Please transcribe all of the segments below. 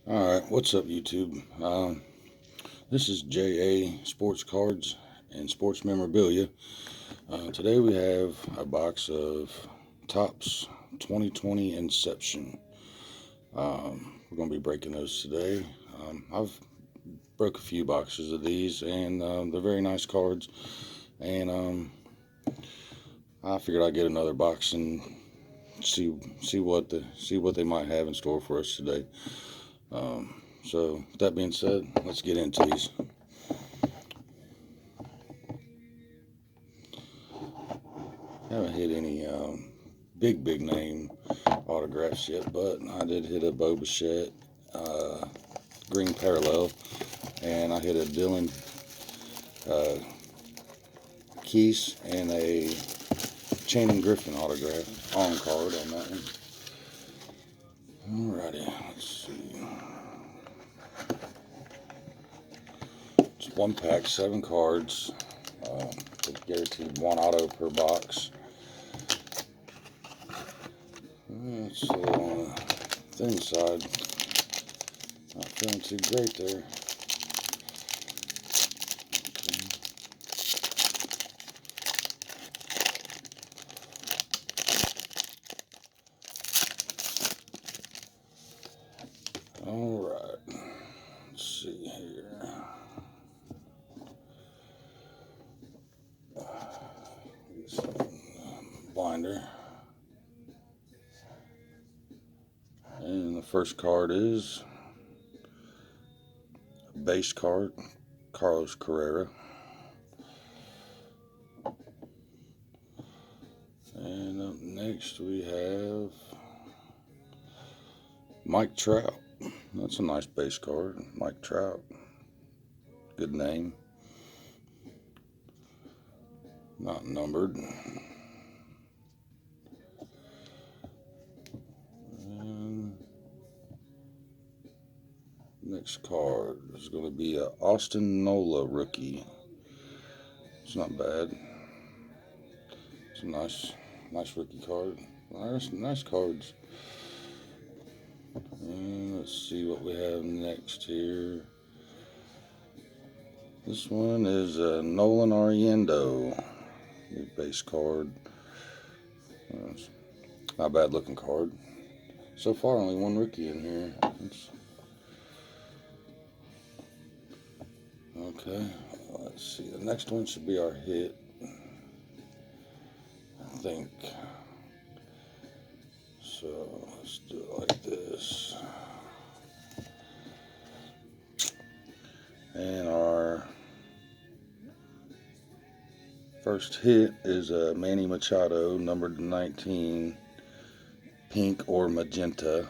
Alright, what's up YouTube? This is JA Sports Cards and Sports Memorabilia. Today we have a box of Topps 2020 Inception. We're going to be breaking those today. I've broke a few boxes of these, and they're very nice cards. And I figured I'd get another box and see what they might have in store for us today. So with that being said, let's get into these. Haven't hit any big name autographs yet, but I did hit a Bichette green parallel, and I hit a Dylan Keese and a Channing Griffin autograph on card on that one. Alrighty, let's see. It's one pack, 7 cards. Guaranteed 1 auto per box. It's a little on the thin side. Not feeling too great there. Alright, let's see here. Binder. And the first card is a base card, Carlos Carrera. And up next we have Mike Trout. That's a nice base card, Mike Trout. Good name. Not numbered. And next card is going to be a Austin Nola rookie. It's not bad. It's a nice rookie card. Nice cards. And let's see what we have next here. This one is a Nolan Ariendo. Base card. Not a bad looking card. So far, only one rookie in here. Okay, let's see. The next one should be our hit, I think. So let's do it like this. And our first hit is a Manny Machado, numbered 19, pink or magenta.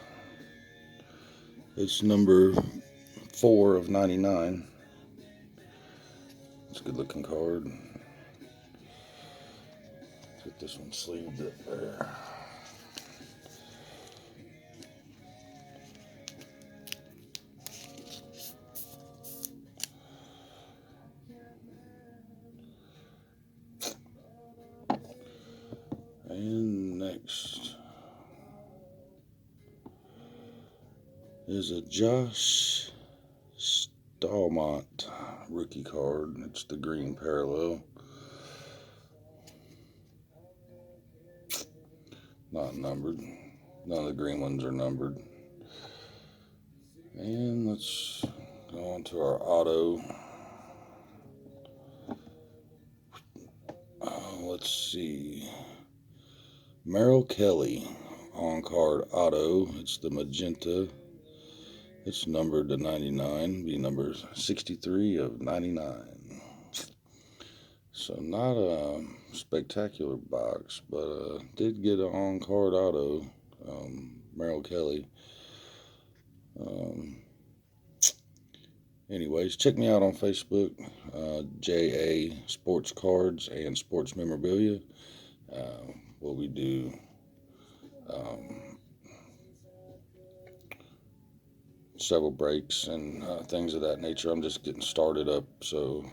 It's number 4 of 99. It's a good looking card. Let's get this one sleeved up there. And next is a Josh Stallmont rookie card. It's the green parallel. Not numbered. None of the green ones are numbered. And let's go on to our auto. Let's see. Merrill Kelly on card auto. It's the magenta. It's numbered to 99. Be number 63 of 99. So not a spectacular box, but did get an on card auto. Merrill Kelly. Anyways, check me out on Facebook, JA Sports Cards and Sports Memorabilia, where we do several breaks and things of that nature. I'm just getting started up, so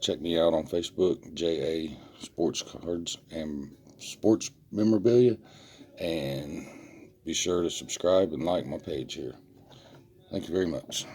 check me out on Facebook, JA Sports Cards and Sports Memorabilia, and be sure to subscribe and like my page here. Thank you very much.